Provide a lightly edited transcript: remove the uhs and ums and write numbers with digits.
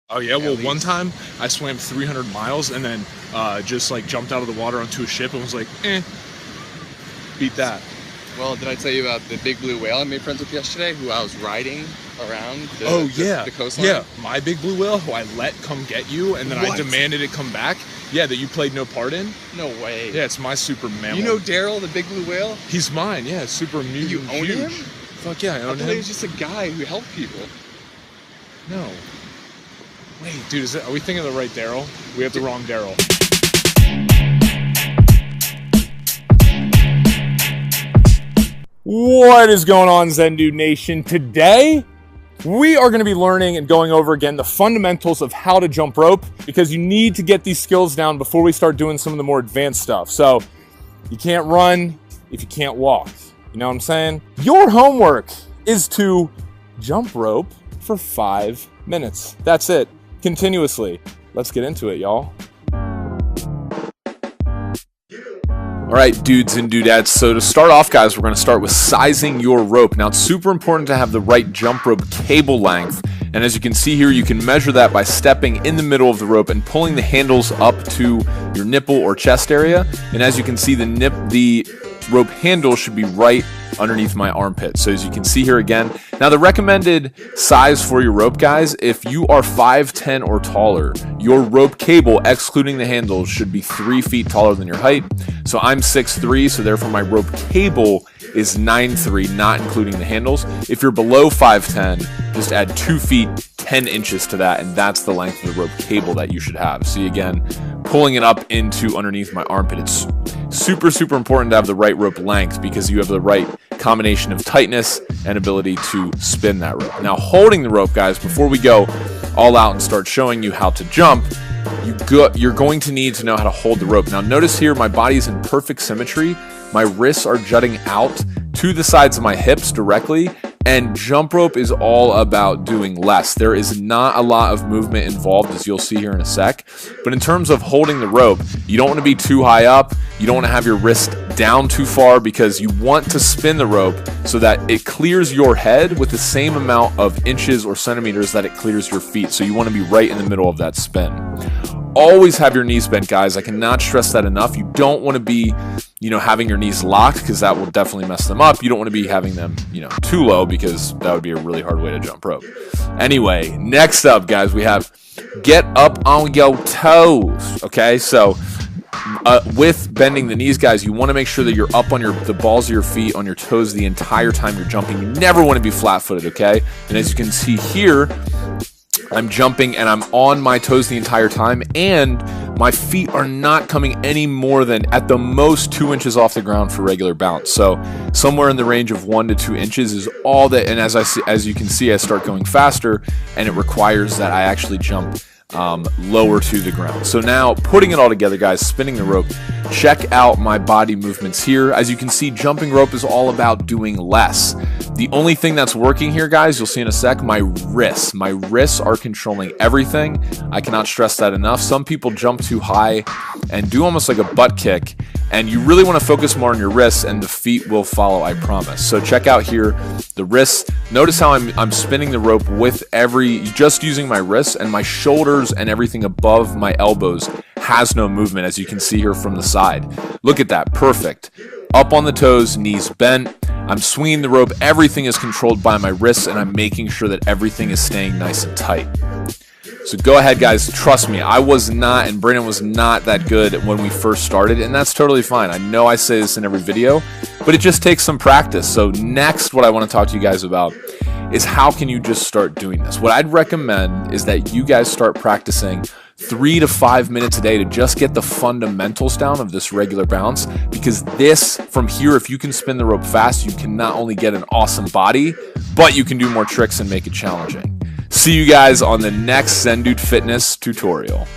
Oh yeah, well one time I swam 300 miles and then just like jumped out of the water onto a ship and was like, beat that. Well, did I tell you about the big blue whale I made friends with yesterday, who I was riding around the coastline? Yeah, my big blue whale, who I let come get you, and then I demanded it come back. Yeah, that you played no part in. No way. Yeah, it's my super mammal. You know Daryl, the big blue whale? He's mine, yeah, super mutant. You own him? Fuck yeah, I own him. I thought he was just a guy who helped people. No. Wait, dude, are we thinking of the right Daryl? We have the wrong Daryl. What is going on, Zen Dude Nation? Today, we are going to be learning and going over again the fundamentals of how to jump rope, because you need to get these skills down before we start doing some of the more advanced stuff. So, you can't run if you can't walk. You know what I'm saying? Your homework is to jump rope for 5 minutes. That's it. Continuously. Let's get into it, y'all. All right, dudes and dudettes. So to start off, guys, we're going to start with sizing your rope. Now, it's super important to have the right jump rope cable length. And as you can see here, you can measure that by stepping in the middle of the rope and pulling the handles up to your nipple or chest area. And as you can see, the rope handle should be right underneath my armpit. So as you can see here again, now the recommended size for your rope, guys, if you are 5'10" or taller, your rope cable, excluding the handles, should be 3 feet taller than your height. So I'm 6'3", so therefore my rope cable is 9'3", not including the handles. If you're below 5'10", just add 2 feet 10 inches to that, and that's the length of the rope cable that you should have. See, again, pulling it up into underneath my armpit. It's super, super important to have the right rope length, because you have the right combination of tightness and ability to spin that rope. Now, holding the rope, guys, before we go all out and start showing you how to jump, you're going to need to know how to hold the rope. Now, notice here, my body is in perfect symmetry. My wrists are jutting out to the sides of my hips directly, and jump rope is all about doing less. There is not a lot of movement involved, as you'll see here in a sec. But in terms of holding the rope, you don't want to be too high up. You don't want to have your wrist down too far, because you want to spin the rope so that it clears your head with the same amount of inches or centimeters that it clears your feet. So you want to be right in the middle of that spin. Always have your knees bent, guys. I cannot stress that enough. You don't want to be, having your knees locked, because that will definitely mess them up. You don't want to be having them, too low, because that would be a really hard way to jump rope. Anyway, next up, guys, we have get up on your toes. Okay, so with bending the knees, guys, you want to make sure that you're up on the balls of your feet, on your toes the entire time you're jumping. You never want to be flat-footed, okay? And as you can see here, I'm jumping and I'm on my toes the entire time, and my feet are not coming any more than at the most 2 inches off the ground for regular bounce. So somewhere in the range of 1 to 2 inches is all that. And as you can see, I start going faster, and it requires that I actually jump lower to the ground. So now, putting it all together, guys, spinning the rope, check out my body movements here. As you can see, jumping rope is all about doing less. The only thing that's working here, guys, you'll see in a sec, my wrists. My wrists are controlling everything. I cannot stress that enough. Some people jump too high and do almost like a butt kick, and you really want to focus more on your wrists, and the feet will follow, I promise. So check out here the wrists. Notice how I'm spinning the rope with just using my wrists, and my shoulders and everything above my elbows has no movement, as you can see here from the side. Look at that, perfect. Up on the toes, knees bent. I'm swinging the rope. Everything is controlled by my wrists, and I'm making sure that everything is staying nice and tight. So go ahead, guys. Trust me, I was not, and Brandon was not that good when we first started, and that's totally fine. I know I say this in every video, but it just takes some practice. So next, what I want to talk to you guys about is how can you just start doing this? What I'd recommend is that you guys start practicing 3 to 5 minutes a day to just get the fundamentals down of this regular bounce, because this, from here, if you can spin the rope fast, you can not only get an awesome body, but you can do more tricks and make it challenging. See you guys on the next Zen Dude Fitness tutorial.